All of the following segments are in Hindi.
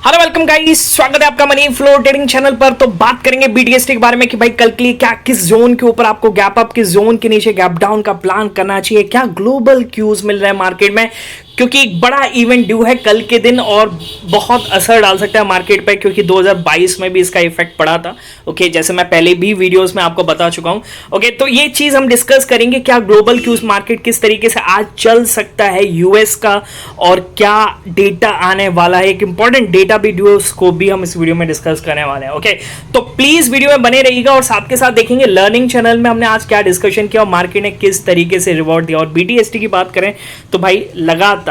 हेलो वेलकम गाइस, स्वागत है आपका मनी फ्लो ट्रेडिंग चैनल पर। तो बात करेंगे बीटीएसटी के बारे में कि भाई कल के लिए क्या किस जोन के ऊपर आपको गैप अप, किस जोन के नीचे गैप डाउन का प्लान करना चाहिए, क्या ग्लोबल क्यूज मिल रहा है मार्केट में, क्योंकि एक बड़ा इवेंट ड्यू है कल के दिन और बहुत असर डाल सकता है मार्केट पे, क्योंकि 2022 में भी इसका इफेक्ट पड़ा था। ओके, जैसे मैं पहले भी वीडियोस में आपको बता चुका हूं। ओके, तो ये चीज हम डिस्कस करेंगे, क्या ग्लोबल क्यूज मार्केट किस तरीके से आज चल सकता है यूएस का, और क्या डेटा आने वाला है, एक इंपॉर्टेंट डेटा भी ड्यू है, उसको भी हम इस वीडियो में डिस्कस करने वाले हैं। ओके, तो प्लीज वीडियो में बने रहिएगा और साथ के साथ देखेंगे लर्निंग चैनल में हमने आज क्या डिस्कशन किया और मार्केट ने किस तरीके से रिवॉर्ड दिया। और बीटीएसटी की बात करें तो भाई लगातार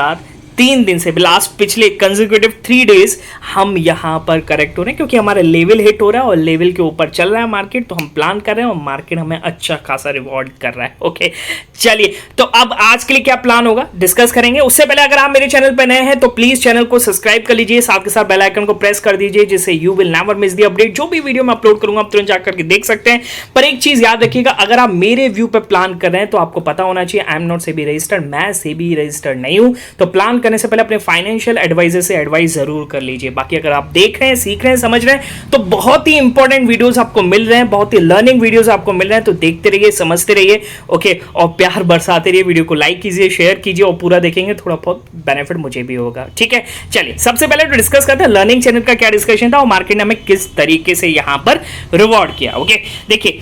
3 दिन से लास्ट पिछले कंसेक्यूटिव 3 डेज हम यहां पर करेक्ट हो रहे हैं, क्योंकि हमारा लेवल हिट हो रहा है और लेवल के ऊपर चल रहा है मार्केट। तो हम प्लान कर रहे हैं और मार्केट हमें अच्छा खासा रिवॉर्ड कर रहा है। ओके, चलिए, तो अब आज के लिए क्या प्लान होगा डिस्कस करेंगे। उससे पहले अगर आप मेरे चैनल पर नए हैं तो प्लीज चैनल को सब्सक्राइब कर लीजिए, साथ के साथ बेल आइकन को प्रेस कर दीजिए, जिससे you will never miss the update. जो भी वीडियो मैं अपलोड करूंगा आप तुरंत जाकर के देख सकते हैं। पर एक चीज याद रखिएगा, अगर आप मेरे व्यू पे प्लान कर रहे हैं तो आपको पता होना चाहिए I am not SEBI registered, मैं सेबी रजिस्टर्ड नहीं हूं। तो प्लान करने से पहले अपने फाइनेंशियल एडवाइजर से एडवाइस जरूर कर लीजिए। बाकी अगर आप देख रहे हैं, सीख रहे हैं, समझ रहे हैं तो बहुत ही इंपॉर्टेंट वीडियोस आपको मिल रहे हैं, बहुत ही लर्निंग वीडियोस आपको मिल रहे हैं। तो देखते रहिए, समझते रहिए। ओके, और प्यार बरसाते रहिए, वीडियो को लाइक कीजिए, शेयर कीजिए और पूरा देखेंगे, थोड़ा बहुत बेनिफिट मुझे भी होगा। ठीक है, चलिए सबसे पहले तो डिस्कस करते हैं लर्निंग चैनल का क्या डिस्कशन था और मार्केट ने हमें किस तरीके से यहां पर रिवॉर्ड किया। ओके, देखिए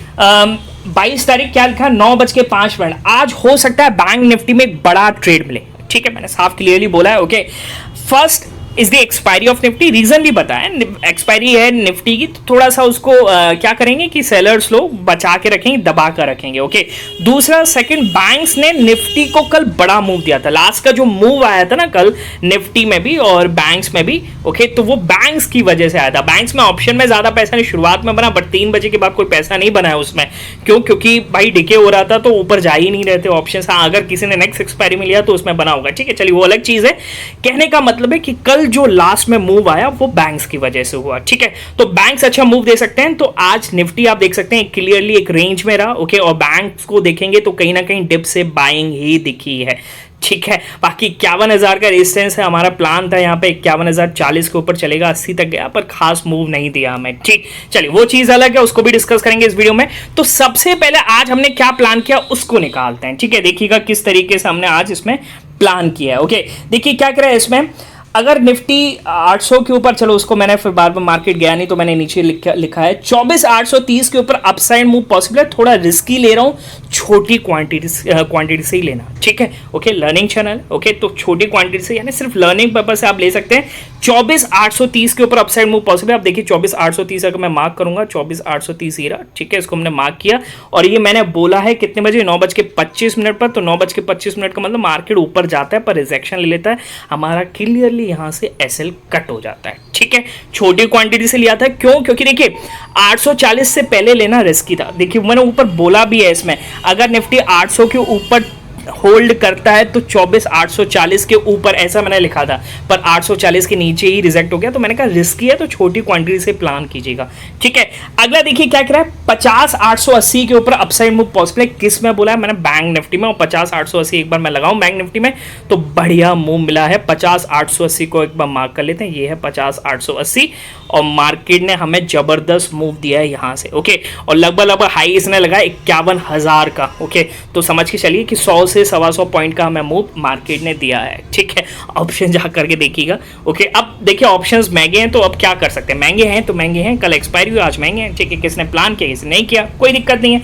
22 तारीख क्या लिखा, 9:05। आज हो सकता है बैंक निफ्टी में एक बड़ा ट्रेड मिले। ठीक है, मैंने साफ क्लियरली बोला है। Okay, first is the expiry of Nifty, reason भी बताया, एक्सपायरी है निफ्टी की, तो थोड़ा सा उसको क्या करेंगे कि सेलर्स लोग बचा के रखेंगे, दबा कर रखेंगे। ओके, दूसरा सेकंड, बैंक्स ने निफ्टी को कल बड़ा मूव दिया था। लास्ट का जो मूव आया था ना कल निफ्टी में भी और बैंक्स में भी, ओके, तो वो बैंक्स की वजह से आया था। बैंक्स में ऑप्शन में ज्यादा पैसा नहीं शुरुआत में बना, बट 3 बजे के बाद कोई पैसा नहीं बना है उसमें। क्यों? क्योंकि भाई डिके हो रहा था तो ऊपर जा ही नहीं रहे थे ऑप्शन। हाँ, अगर किसी ने नेक्स्ट एक्सपायरी में लिया तो उसमें बना होगा। ठीक है, चलिए वो अलग चीज है। कहने का मतलब है कि कल जो लास्ट में मूव आया वो बैंक्स की वजह से हुआ। ठीक है, तो बैंक्स अच्छा मूव दे सकते हैं। तो आज निफ्टी आप देख सकते हैं क्लियरली एक रेंज में रहा। ओके, और बैंक्स को देखेंगे तो कहीं ना कहीं डिप से बाइंग ही दिखी है। ठीक है, बाकी 51,000 का रेजिस्टेंस है। हमारा प्लान था यहाँ पे 51,040 के ऊपर चलेगा, 80 तक गया पर खास मूव नहीं दिया हमें। ठीक, चलिए वो चीज अलग है, उसको भी डिस्कस करेंगे इस वीडियो में। तो सबसे पहले आज हमने क्या प्लान किया उसको निकालते हैं। ठीक है, देखिएगा किस तरीके से हमने आज इसमें प्लान किया है। ओके, देखिए क्या करें इसमें, अगर निफ्टी 800 के ऊपर, चलो उसको मैंने फिर बार बार मार्केट गया नहीं तो मैंने नीचे लिखा है 24,830 के ऊपर अपसाइड मूव पॉसिबल है। थोड़ा रिस्की ले रहा हूं, छोटी क्वांटिटी से ही लेना। ठीक है, ओके, लर्निंग चैनल। ओके, तो छोटी क्वांटिटी से, यानी सिर्फ लर्निंग पर्पज से आप ले सकते हैं। 24,830 के ऊपर अपसाइड मूव पॉसिबल है। आप देखिए 24,830 अगर मैं मार्क करूंगा, 24,830 ही रहा। ठीक है, इसको हमने मार्क किया और ये मैंने बोला है कितने बजे, 9:25 पर। तो 9:25 का मतलब मार्केट ऊपर जाता है पर रिजेक्शन ले लेता है, हमारा क्लियरली यहां से एसएल कट हो जाता है। ठीक है, छोटी क्वांटिटी से लिया था। क्यों? क्योंकि देखिए 840 से पहले लेना रिस्की था। देखिए मैंने ऊपर बोला भी है इसमें, अगर निफ्टी 800 के ऊपर होल्ड करता है तो 24,840 के ऊपर, ऐसा मैंने लिखा था, पर 840 के नीचे ही रिजेक्ट हो गया। तो मैंने कहा रिस्की है तो छोटी क्वांटिटी से प्लान कीजिएगा। ठीक है, अगला देखिए क्या करा है, 50,880 के ऊपर अपसाइड मूव पॉसिबल है। किस में बोला है मैंने? बैंक निफ्टी में। और 50,880 एक बार मैं लगाऊं बैंक निफ्टी में तो बढ़िया मूव मिला है। 50,880 को एक बार मार्क कर लेते हैं, ये है 50,880 और मार्केट ने हमें जबरदस्त मूव दिया है यहां से। ओके, और लगभग हाई इसने लगाया 51,000 का। ओके, तो समझ के चलिए कि 100 से 125 पॉइंट का हमें मूव मार्केट ने दिया है। ठीक है, ऑप्शन जा करके देखिएगा। ओके, अब देखिए ऑप्शंस महंगे हैं तो अब क्या कर सकते हैं, महंगे हैं तो महंगे हैं, कल एक्सपायरी हुई आज महंगे हैं। ठीक है, किसने प्लान किया किसने नहीं किया, कोई दिक्कत नहीं है।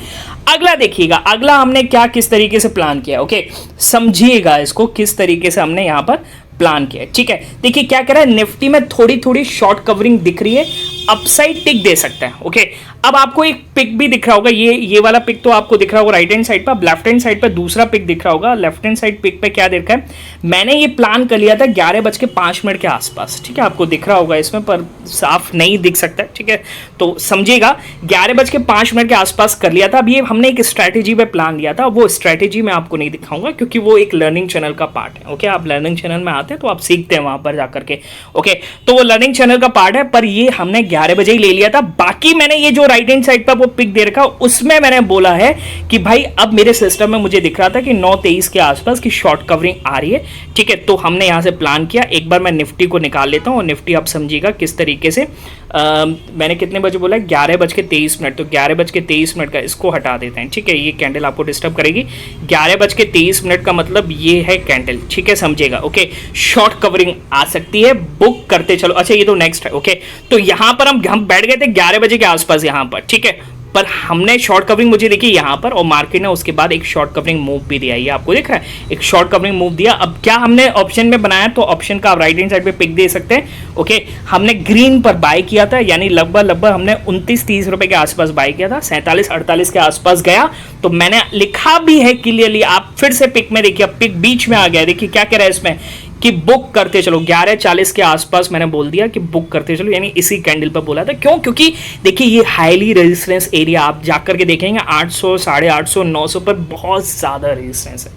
अगला देखिएगा, अगला हमने क्या किस तरीके से प्लान किया। ओके, समझिएगा इसको किस तरीके से हमने यहां पर प्लान किया। ठीक है, देखिए क्या कह रहा है, निफ्टी में थोड़ी थोड़ी शॉर्ट कवरिंग दिख रही है, अपसाइड टिक दे सकता है। ओके, अब आपको एक पिक भी दिख रहा होगा, ये वाला पिक तो आपको दिख रहा होगा राइट हैंड साइड पर। लेफ्ट हैंड साइड पर दूसरा पिक दिख रहा होगा। लेफ्ट हैंड साइड पिक पे क्या देखा है, मैंने ये प्लान कर लिया था 11:05 के आसपास। ठीक है, आपको दिख रहा होगा इसमें पर साफ नहीं दिख सकता। ठीक है, तो समझिएगा 11:05 के आसपास कर लिया था। अब ये हमने एक स्ट्रैटेजी पे प्लान लिया था, वो स्ट्रैटेजी मैं आपको नहीं दिखाऊंगा क्योंकि वो एक लर्निंग चैनल का पार्ट है। ओके, आप लर्निंग चैनल में आते हैं तो आप सीखते हैं वहां पर जाकर के। ओके, तो वो लर्निंग चैनल का पार्ट है, पर ये हमने 11 बजे ही ले लिया था। बाकी मैंने ये जो राइट हैंड साइड पर वो पिक दे रखा, उसमें मैंने बोला है कि भाई अब मेरे सिस्टम में मुझे दिख रहा था कि 9:23 के आसपास की शॉर्ट कवरिंग आ रही है, ठीक है। तो हमने यहाँ से प्लान किया। एक बार मैं निफ्टी को निकाल लेता हूँ, और निफ्टी आप समझिएगा किस तरीके से मैंने कितने बजे बोला, 11:23। तो 11:23 का इसको हटा देते हैं, ठीक है। ये कैंडल आपको डिस्टर्ब करेगी। 11:23 का मतलब ये है कैंडल, ठीक है, समझिएगा। ओके, शॉर्ट कवरिंग आ सकती है, बुक करते चलो। अच्छा, ये तो नेक्स्ट है। ओके, तो यहां पर हम बैठ गए थे 11 बजे के आसपास यहां पर, ठीक है। पर हमने शॉर्ट कवरिंग मुझे देखी यहां पर, और मार्केट ने उसके बाद एक शॉर्ट कवरिंग मूव भी दिया। ये आपको दिख रहा है, एक शॉर्ट कवरिंग मूव दिया। अब क्या हमने ऑप्शन में बनाया, तो ऑप्शन का आप राइट हैंड साइड पे पिक दे सकते हैं। ओके, हमने ग्रीन पर बाय किया था, यानी लगभग हमने 29-30 रुपए के आसपास बाय किया था। 47-48 के आसपास गया, तो मैंने लिखा भी है क्लियरली, आप फिर से पिक में देखिए, पिक बीच में आ गया। देखिए क्या कह रहा है इसमें कि बुक करते चलो। 11:40 के आसपास मैंने बोल दिया कि बुक करते चलो, यानी इसी कैंडल पर बोला था। क्यों? क्योंकि देखिए ये हाईली रेजिस्टेंस एरिया, आप जाकर के देखेंगे 800, 850, 900 पर बहुत ज्यादा रेजिस्टेंस है।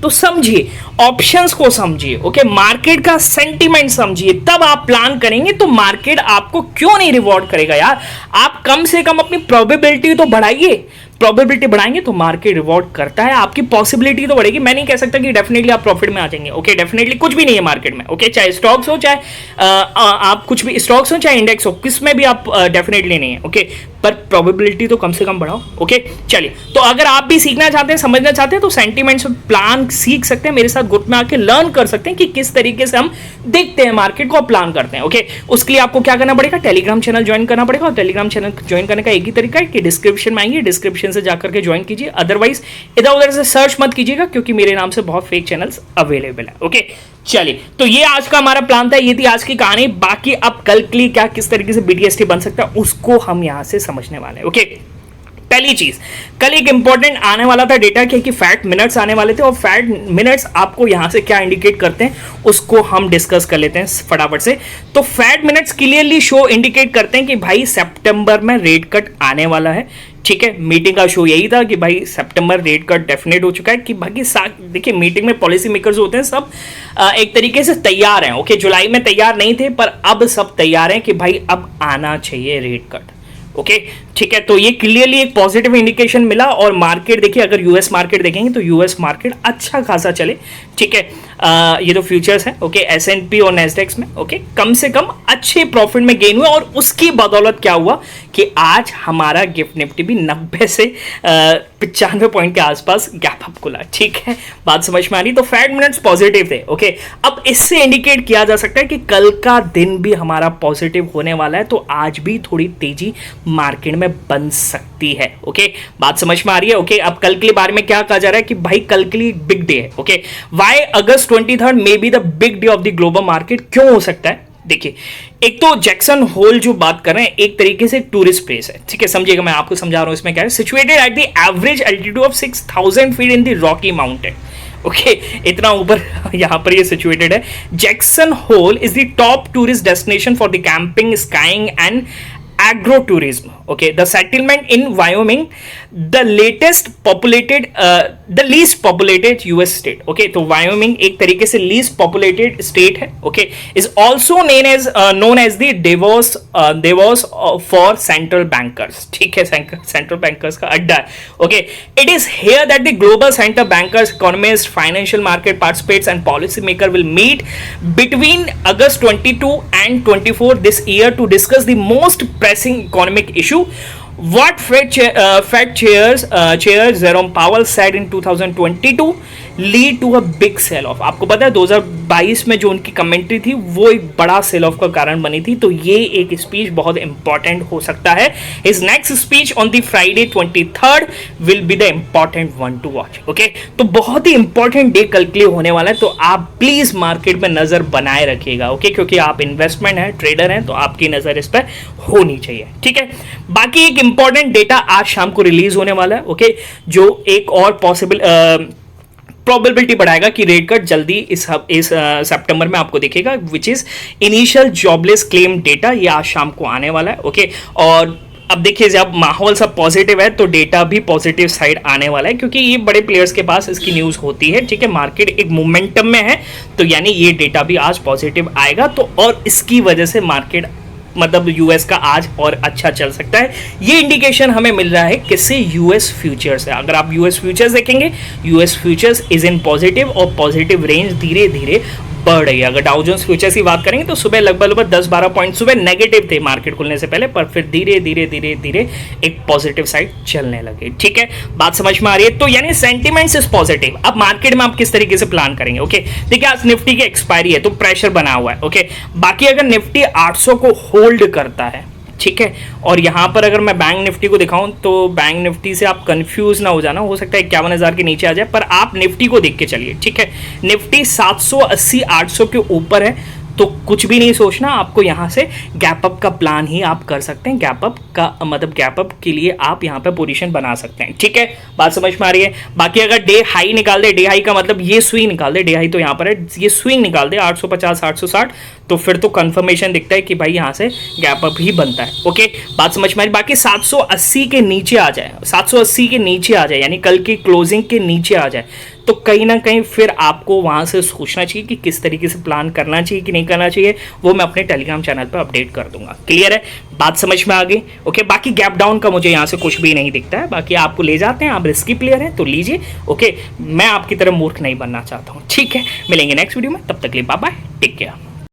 तो समझिए, ऑप्शंस को समझिए, ओके, मार्केट का सेंटीमेंट समझिए, तब आप प्लान करेंगे। तो मार्केट आपको क्यों नहीं रिवॉर्ड करेगा यार? आप कम से कम अपनी प्रोबेबिलिटी तो बढ़ाइए। प्रोबेबिलिटी बढ़ाएंगे तो मार्केट रिवॉर्ड करता है, आपकी पॉसिबिलिटी तो बढ़ेगी। मैं नहीं कह सकता कि डेफिनेटली आप प्रॉफिट में आ जाएंगे। ओके, डेफिनेटली कुछ भी नहीं है मार्केट में। ओके, चाहे स्टॉक्स हो, चाहे आप कुछ भी स्टॉक्स हो, चाहे इंडेक्स हो, किस में भी आप डेफिनेटली नहीं है। ओके, पर प्रोबेबिलिटी तो कम से कम बढ़ाओ। ओके, चलिए, तो अगर आप भी सीखना चाहते हैं, समझना चाहते हैं, तो सेंटीमेंट्स प्लान सीख सकते हैं, मेरे साथ ग्रुप में आके लर्न कर सकते हैं कि किस तरीके से हम देखते हैं मार्केट को, प्लान करते हैं। ओके, उसके लिए आपको क्या करना पड़ेगा, टेलीग्राम चैनल ज्वाइन करना पड़ेगा। और टेलीग्राम चैनल ज्वाइन करने का एक ही तरीका है कि डिस्क्रिप्शन में आइए, डिस्क्रिप्शन से जाकर के ज्वाइन कीजिए। अदरवाइज इधर उधर से सर्च मत कीजिएगा, क्योंकि मेरे नाम से बहुत फेक चैनल्स अवेलेबल है। ओके, चलिए, तो ये आज का हमारा प्लान था, ये थी आज की कहानी। बाकी अब कल के लिए क्या किस तरीके से बीटीएसटी बन सकता है, उसको हम यहां से समझने वाले हैं। ओके, पहली चीज, कल एक इंपॉर्टेंट आने वाला था डेटा कि फैट मिनट्स आने वाले थे, और फैट मिनट्स आपको यहां से क्या इंडिकेट करते हैं उसको हम डिस्कस कर लेते हैं फटाफट से। तो fat minutes clearly show indicate करते हैं कि भाई सितंबर में रेट कट आने वाला है, ठीक है। मीटिंग का शो यही था कि भाई सितंबर रेट कट डेफिनेट हो चुका है। कि बाकी देखिए, मीटिंग में पॉलिसी मेकर्स होते हैं सब एक तरीके से तैयार हैं। ओके, जुलाई में तैयार नहीं थे, पर अब सब तैयार हैं कि भाई अब आना चाहिए रेट कट। ओके, ठीक है, तो ये क्लियरली एक पॉजिटिव इंडिकेशन मिला। और मार्केट देखिए, अगर यूएस मार्केट देखेंगे तो यूएस मार्केट अच्छा खासा चले, ठीक है। ये तो फ्यूचर्स है, ओके, एसएनपी और नेस्डेक्स में, ओके, कम से कम अच्छे प्रॉफिट में गेन हुए। और उसकी बदौलत क्या हुआ कि आज हमारा गिफ्ट निफ्टी भी 90 से 95 पॉइंट के आसपास गैप अप खुला, ठीक है। बात समझ में आ रही? तो फैट मिनट्स पॉजिटिव थे। ओके, अब इससे इंडिकेट किया जा सकता है कि कल का दिन भी हमारा पॉजिटिव होने वाला है, तो आज भी थोड़ी तेजी मार्केट में बन सकती है। ओके, बात समझ में आ रही है? ओके, अब कल के बारे में क्या कहा जा रहा है कि भाई कल के लिए बिग डे है। Okay, why August 23 may be the big day of the global market? क्यों हो सकता है? देखिए, एक तो जैक्सन होल जो बात कर रहे हैं, एक तरीके से टूरिस्ट प्लेस है, ठीक है, समझिएगा, मैं आपको समझा रहा हूं इसमें क्या है। Situated at the average altitude of 6000 feet in the Rocky mountain. Okay, इतना ऊपर यहां पर ये सिचुएटेड है। Jackson Hole is the top tourist destination for the camping, skiing and agro-tourism. Okay, the settlement in Wyoming, the least populated US state. Okay, तो Wyoming एक तरीके से least populated state है. Okay, is also known as the Davos for central bankers. ठीक है, central bankers का अड्डा है. Okay, it is here that the global central bankers, economists, financial market participants and policy maker will meet between August 22 and 24 this year to discuss the most pressing economic issue. What Fed chair Jerome Powell said in 2022 lead to a big sell off. आपको पता है 2022 में जो उनकी कमेंट्री थी वो एक बड़ा सेल ऑफ का कारण बनी थी, तो ये एक स्पीच बहुत इंपॉर्टेंट हो सकता है. His next speech on the Friday 23rd will be the important one to watch. Okay, तो बहुत ही इंपॉर्टेंट डे कल के लिए होने वाला है, तो आप प्लीज मार्केट में नजर बनाए रखिएगा. ओके, क्योंकि आप इन्वेस्टमेंट है, ट्रेडर हैं, तो आपकी नजर इस पर होनी चाहिए. ठीक है, बाकी एक इंपॉर्टेंट डेटा आज शाम को रिलीज होने वाला है. ओके, जो एक और पॉसिबल प्रोबेबिलिटी बढ़ाएगा कि रेट कट जल्दी इस सितंबर में आपको दिखेगा, which is initial jobless claim data. ये आज शाम को आने वाला है. ओके, और अब देखिए जब माहौल सब पॉजिटिव है तो डेटा भी पॉजिटिव साइड आने वाला है, क्योंकि ये बड़े प्लेयर्स के पास इसकी न्यूज़ होती है. ठीक है, मार्केट एक मोमेंटम में है, तो यानी ये डेटा भी आज पॉजिटिव आएगा, तो और इसकी वजह से मार्केट मतलब यूएस का आज और अच्छा चल सकता है। ये इंडिकेशन हमें मिल रहा है किससे, यूएस फ्यूचर्स है। अगर आप यूएस फ्यूचर्स देखेंगे, US futures is in positive और पॉजिटिव रेंज धीरे धीरे बढ़ रही है। अगर डाउ जोन्स फ्यूचर्स की बात करेंगे तो सुबह लगभग 10-12 पॉइंट सुबह नेगेटिव थे मार्केट खुलने से पहले, पर फिर धीरे धीरे धीरे धीरे एक पॉजिटिव साइड चलने लगे। ठीक है, बात समझ में आ रही है? तो यानी सेंटिमेंट्स इज पॉजिटिव। अब मार्केट में आप किस तरीके से प्लान करेंगे? ओके, देखिए आज निफ्टी की एक्सपायरी है तो प्रेशर बना हुआ है। ओके, बाकी अगर निफ्टी 800 को होल्ड करता है, ठीक है, और यहां पर अगर मैं बैंक निफ्टी को दिखाऊं तो बैंक निफ्टी से आप कंफ्यूज ना हो जाना, हो सकता है 51,000 के नीचे आ जाए, पर आप निफ्टी को देख के चलिए। ठीक है, निफ्टी 780 800 के ऊपर है तो कुछ भी नहीं सोचना, आपको यहां से गैप अप का प्लान ही आप कर सकते हैं। गैप अप का मतलब गैप अप के लिए आप यहां पे पोजीशन बना सकते हैं। ठीक है, बात समझ में आ रही है? बाकी अगर डे हाई निकाल दे, डे हाई का मतलब ये स्विंग निकाल दे, डे हाई तो यहां पर है, ये स्विंग निकाल दे 850 860, तो फिर तो कंफर्मेशन दिखता है कि भाई यहां से गैप अप ही बनता है। ओके, बात समझ में आ रही? बाकी 780 के नीचे आ जाए, 780 के नीचे आ जाए, यानी कल की क्लोजिंग के नीचे आ जाए, तो कहीं ना कहीं फिर आपको वहां से सोचना चाहिए कि किस तरीके से प्लान करना चाहिए कि नहीं करना चाहिए। वो मैं अपने टेलीग्राम चैनल पर अपडेट कर दूंगा। क्लियर है? बात समझ में आ गई? ओके, बाकी गैप डाउन का मुझे यहाँ से कुछ भी नहीं दिखता है। बाकी आपको ले जाते हैं, आप रिस्की प्लेयर हैं तो लीजिए। ओके, मैं आपकी तरह मूर्ख नहीं बनना चाहता हूँ। ठीक है, मिलेंगे नेक्स्ट वीडियो में, तब तक के लिए बाय बाय, टेक केयर।